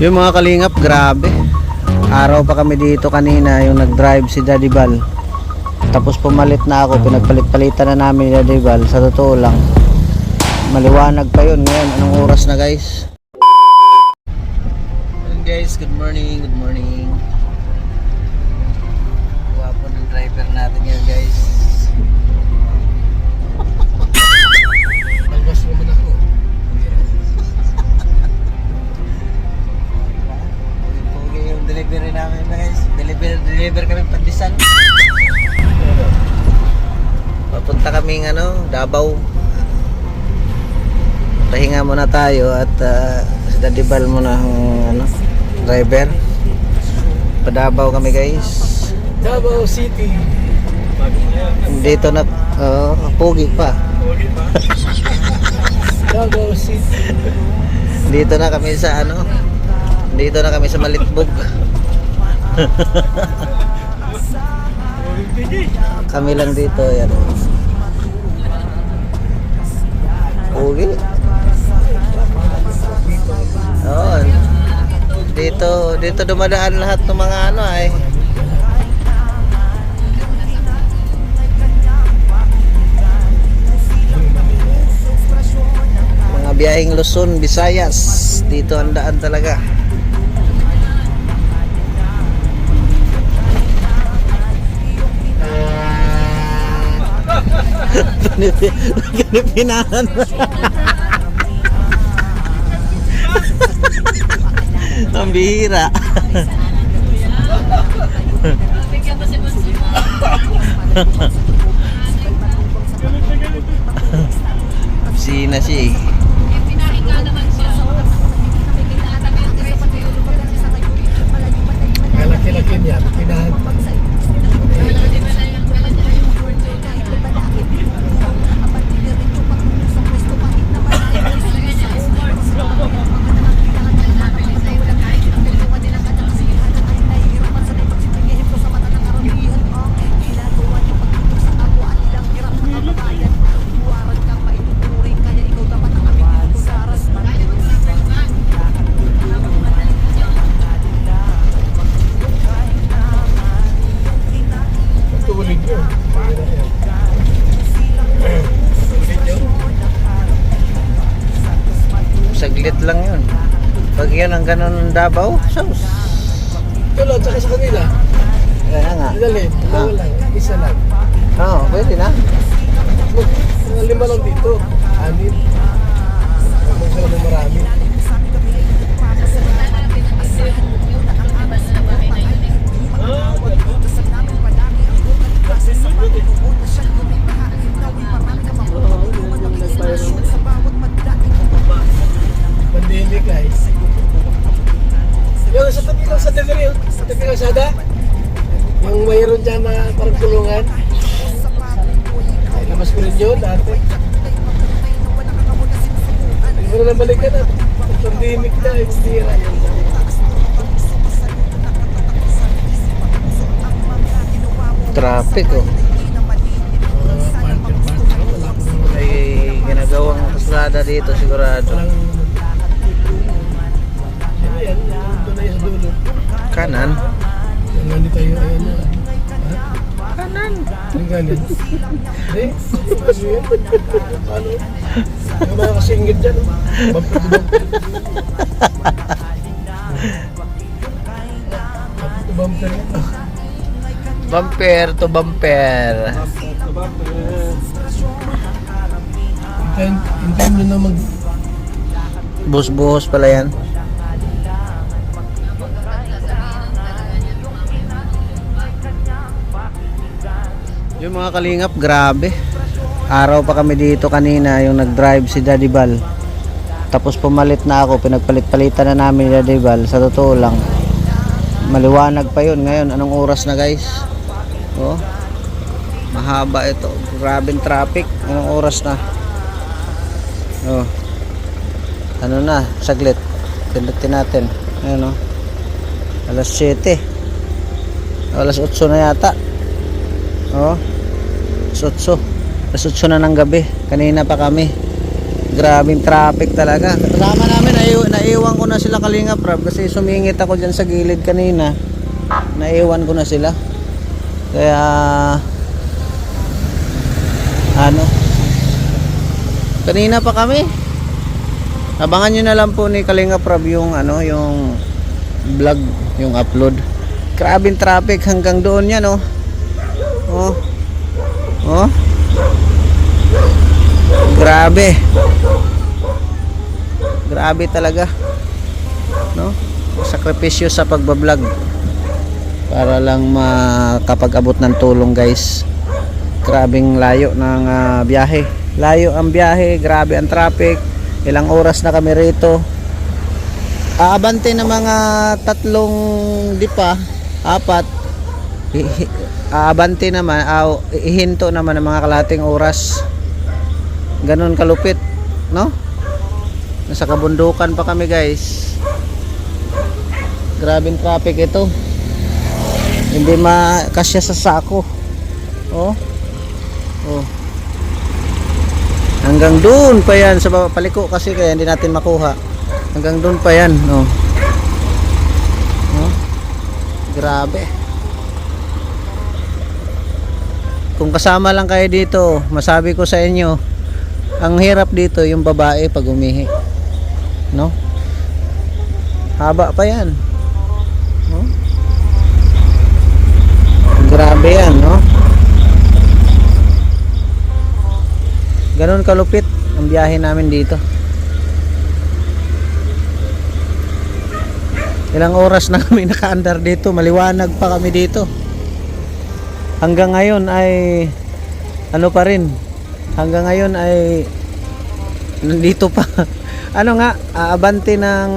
Yung mga kalingap, grabe. Araw pa kami dito kanina, yung nag-drive si Daddy Bal. Tapos pumalit na ako, pinagpalit-palitan na namin ni Daddy Bal. Sa totoo lang, maliwanag pa yun. Ngayon, anong oras na guys? Guys, good morning, good morning. Guwapo ng driver natin yan guys. Malgas naman ako. Pogi yung delivery namin guys. Deliver kami Pandesal. Papunta kaming Davao. Pahinga muna tayo at si Daddy Bal muna ang driver. Pa-Davao kami guys. Davao City. Dito na pogi pa. Davao City. Dito na kami sa Dito na kami sa Malitbog. Kami lang dito yan. Pogi. Oh, dito dumadaan lahat ng mga mga biyaheng Luzon, Visayas. Dito ang daan talaga. Pinipinahan. Ang bihira. Sina siya eh. Malaki-laki niya. Pinahan pa. Saglit lang yun. Pag yan ang ganun ng Davao, sauce. Tulad, saka sa kanila. Kaya nga. Dali, dalawa lang. Isa lang. Oo, pwede na. Mga 5 lang dito. 6. Huwag sila ng marami. Pandemic guys. Yung sa tabi lang sa delivery, sa tabi lang sada. Yung mayroon dyan na parang kulungan. Ay, labas ko rin yun dati. Hindi mo na balikan na. Pandemic na, hindi na yun. Traffic oh. May ginagawang kasulada dito sigurado. Ayan, ito na yung dulo. Kanan. Yung nani tayo, ayan na. Ha? Kanan. Yung ganyan. Hindi, ano yan? Paano? Yung mga kasingit dyan, oh. Bumper to bumper. Bumper to bumper. Hintayin nyo na mag... Buhos-buhos pala yan. Yung mga kalingap, grabe. Araw pa kami dito kanina, yung nag-drive si Daddy Bal. Tapos pumalit na ako, pinagpalit-palitan na namin ni Daddy Bal. Sa totoo lang, maliwanag pa yun. Ngayon, anong oras na guys? Oh, mahaba ito. Grabing traffic. Anong oras na? Oh, ano na, saglit. Pindutin natin. Ayan oh. Alas 7. Alas 8 na yata. Oh, alas 8. Alas 8 na ng gabi. Kanina pa kami. Grabing traffic talaga. Kasama namin, naiwan ko na sila Kalinga Prab kasi sumingit ako dyan sa gilid kanina. Naiwan ko na sila. Kaya ano, kanina pa kami. Abangan nyo na lang po ni Kalinga Prab yung ano, yung vlog, yung upload. Grabing traffic hanggang doon yan, oh. Oh. Oh. Grabe. Grabe talaga. No? Sakripisyo sa pagbablog para lang makapag-abot ng tulong, guys. Grabing layo ng biyahe. Layo ang biyahe, grabe ang traffic. Ilang oras na kami rito. Aabante ng mga 3 dipa, 4. Aabante naman, ihinto naman ng mga kalahating oras. Ganon kalupit, no? Nasa kabundukan pa kami, guys. Grabing traffic ito. Hindi makasya sa sako. Oh. Oh. Hanggang doon pa yan sa paliko kasi kaya hindi natin makuha. Hanggang doon pa yan, no. Oh. Grabe. Kung kasama lang kayo dito, masabi ko sa inyo, ang hirap dito yung babae pag umihi, no? Haba pa yan, no? Grabe yan, no? Ganon kalupit ang biyahe namin dito. Ilang oras na kami nakaandar dito, maliwanag pa kami dito. Hanggang ngayon ay ano pa rin, hanggang ngayon ay nandito pa. Ano nga, aabante ng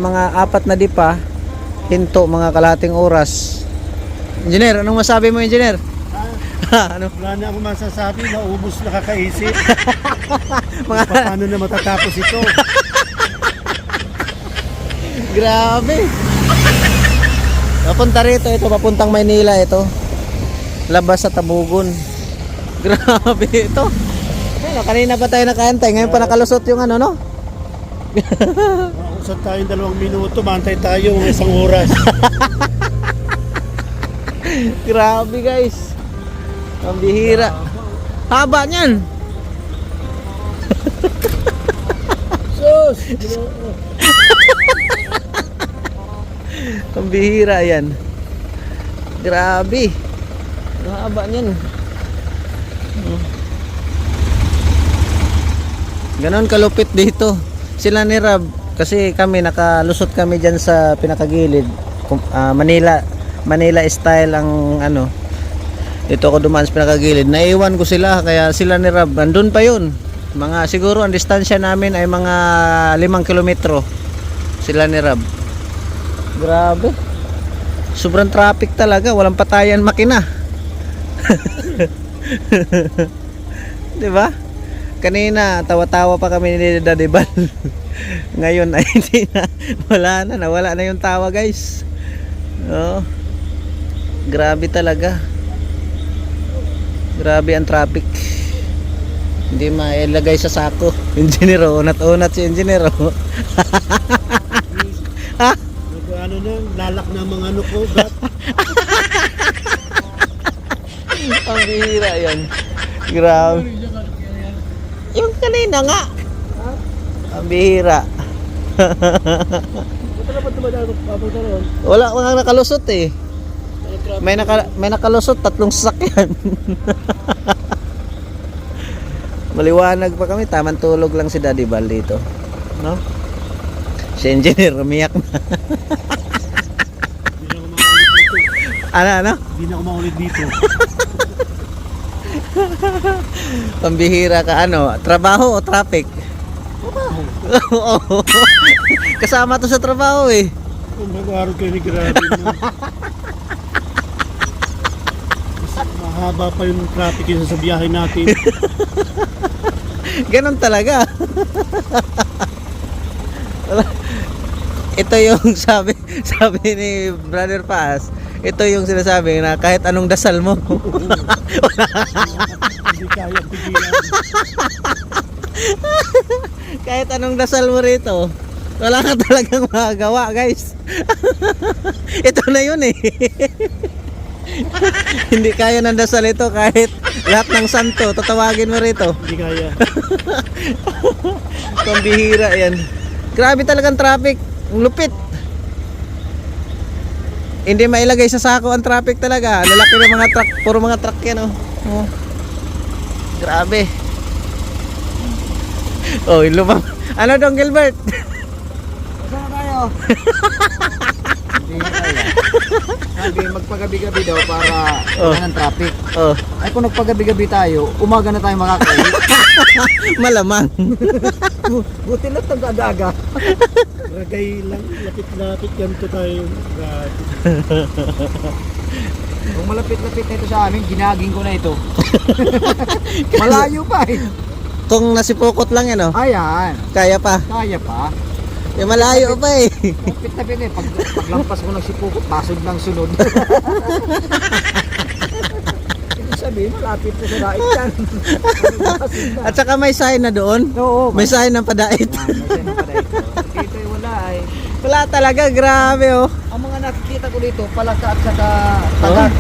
mga 4 na dipa, hinto mga kalahating oras. Engineer, anong masabi mo, engineer? Ano? Wala na ako masasabi, naubos na kakaisip. Paano na matatapos ito? Grabe. Papunta rito, ito papuntang Maynila ito. Labas sa Tabugon. Grabe ito. Ano, kanina pa tayo nakaantay, ngayon pa nakalusot yung ano, no? Usap tayong 2 minuto, bantay tayo ng 1 oras. Grabe, guys. Ang bihira. Haba niyan. Sus! Ang bihira yan. Grabe. Ang haba niyan. Ganon kalupit dito. Sila ni Rab, kasi kami nakalusot kami dyan sa pinakagilid. Manila style ang ano. Dito ako dumaan sa pinakagilid. Naiwan ko sila, kaya sila ni Rab andun pa yun. Mga siguro ang distansya namin ay mga 5 kilometro. Sila ni Rab. Grabe. Sobrang traffic talaga, walang patayan makina. 'Di ba? Kanina tawa-tawa pa kami ni Daddy Bal. Ngayon ay hindi na, nawala na yung tawa, guys. Oh. Grabe talaga. Grabe ang traffic. Hindi mailagay sa sako. Engineer, unat-unat si engineer. Ha? Ano na, lalak na mga ano ko, gat. Ang bihira yan. Grabe. Yung kanina nga. Ang bihira. Ba't na ba tumadaan ron? Wala nakalusot eh. May nakalusot, 3 sasakyan. Maliwanag pa kami, tamang tulog lang si Daddy Bal dito, no? Si engineer umiyak na. Ano? Hindi na ako maulit dito. Pambihira ka, ano? Trabaho o traffic? Trabaho. Oo. Kasama to sa trabaho eh. Kung mag-aaral kayo ni grabe mo. Mas mahaba pa yung traffic yun sa biyahe natin. Ganon talaga. Ito yung sabi ni Brother Paz. Ito yung sinasabi na kahit anong dasal mo. Hindi kaya pigilan. Kahit anong dasal mo rito, wala ka talagang magagawa, guys. Ito na yun eh. Hindi kaya ng dasal ito kahit lahat ng santo, tatawagin mo rito. Hindi kaya. Pambihira yan. Grabe talagang traffic. Ang lupit. Hindi mailagay sa sako ang traffic talaga. Lalaki ng mga truck. Puro mga truck yan, oh. Oh. Grabe. Oh, ilubang. Ano dong, Gilbert? Saan tayo? Hindi kaya. Sabi, magpagabi-gabi daw para wala ng traffic. Oh, Ay kung nagpagabi-gabi tayo, umaga na tayo makakain. malamang. Buti lang itong kadaga. Ragay lang, lapit-lapit, ganito tayo. Kung malapit-lapit na ito sa amin, ginaging ko na ito. Malayo pa eh. Kung nasipukot lang yan, oh. Ayan, Kaya pa. kaya pa. Eh, malayo pa eh. Lapit-lapit eh. Paglampas ko ng sipukot, basod ng sunod. Ibig sabihin, malapit na sa dait yan. At saka may sign na doon. Oo, May sign ng padait. may ganun pala ito. Dito ay wala ay. Wala talaga, grabe, oh. Ang mga nakikita ko dito, palaka at saka tagat.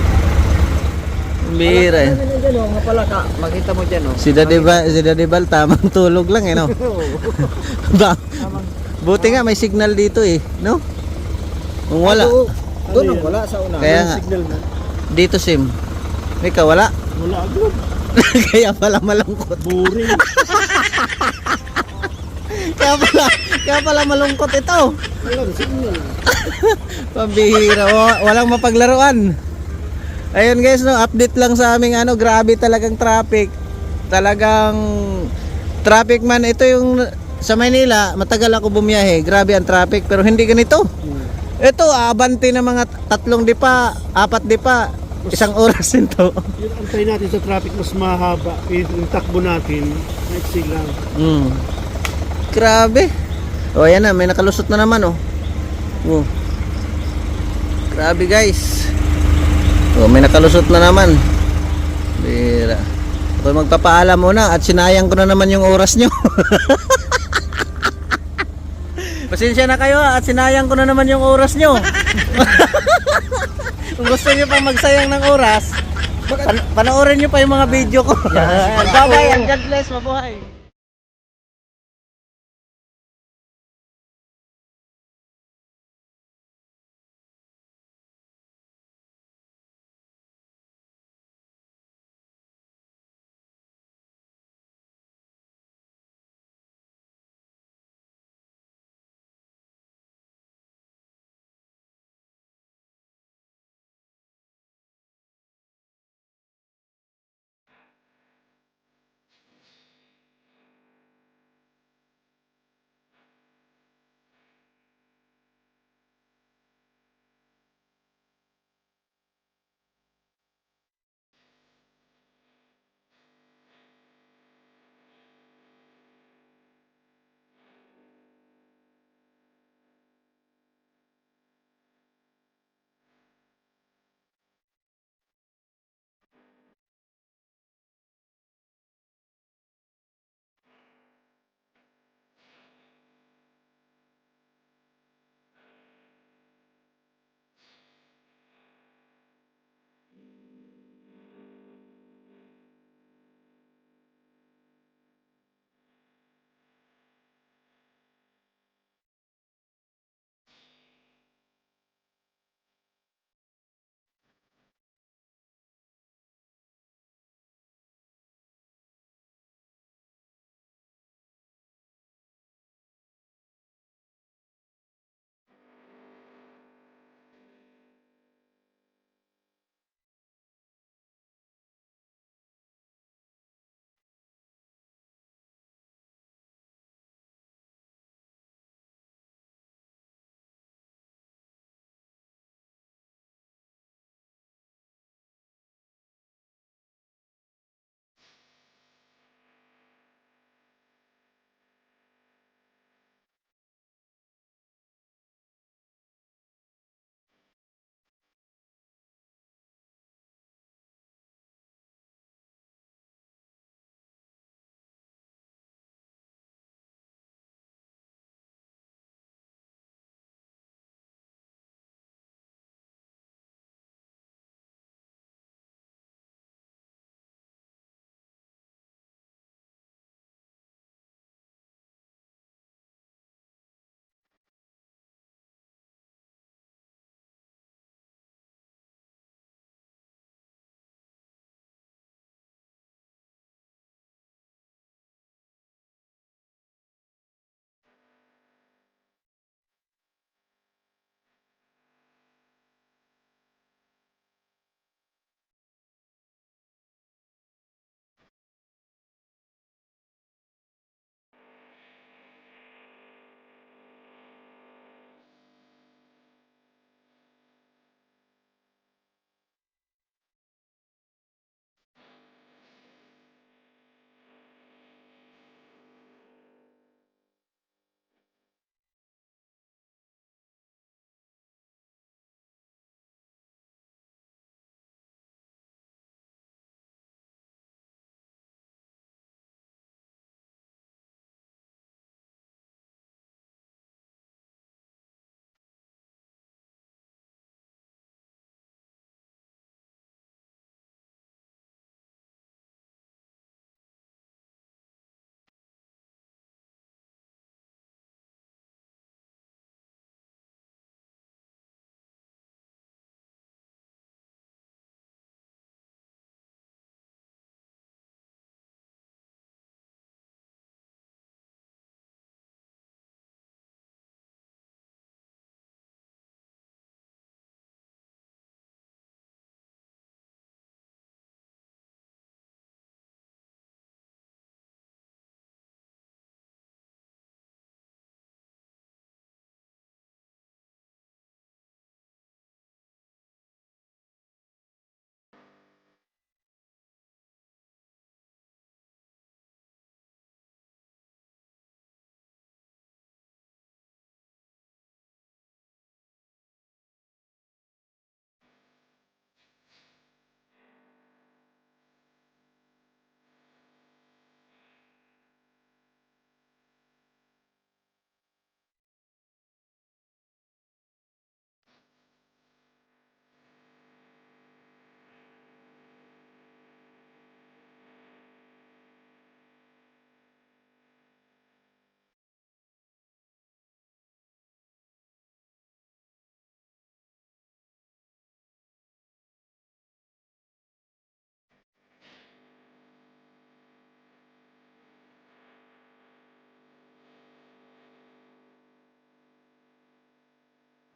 Bira eh. Palaka naman dyan, mga palaka. Makita mo dyan, oh. Si Daddy Bal, tamang tulog lang eh, no? Oo. Ba, Tamang- buti nga may signal dito eh, no? Kung wala, Doon ang wala sa una. Kaya nga. Signal mo. dito sim. Ikaw wala? Wala agad. Kaya pala malungkot. Boring. Kaya pala malungkot ito. Walang signal. Pambihira, walang mapaglaruan. Ayun guys, no, update lang sa aming ano, grabe talagang traffic. Talagang traffic man ito yung sa Maynila, matagal ako bumiyahe. Grabe ang traffic pero hindi ganito. Ito, abanti na mga 3 dipa, 4 dipa, 1 oras nito. Yung antay natin sa traffic mas mahaba. Yung takbo natin, maiksi lang. Grabe. O ayan na, may nakalusot na naman oh. Oh. Grabe guys. Oh, may nakalusot na naman. Bira. Ako magpapaalam muna at sinayang ko na naman yung oras nyo. Pasensya na kayo at sinayang ko na naman yung oras nyo. Kung gusto nyo pang magsayang ng oras, panoorin nyo pa yung mga video ko. Bye bye and God bless, mabuhay.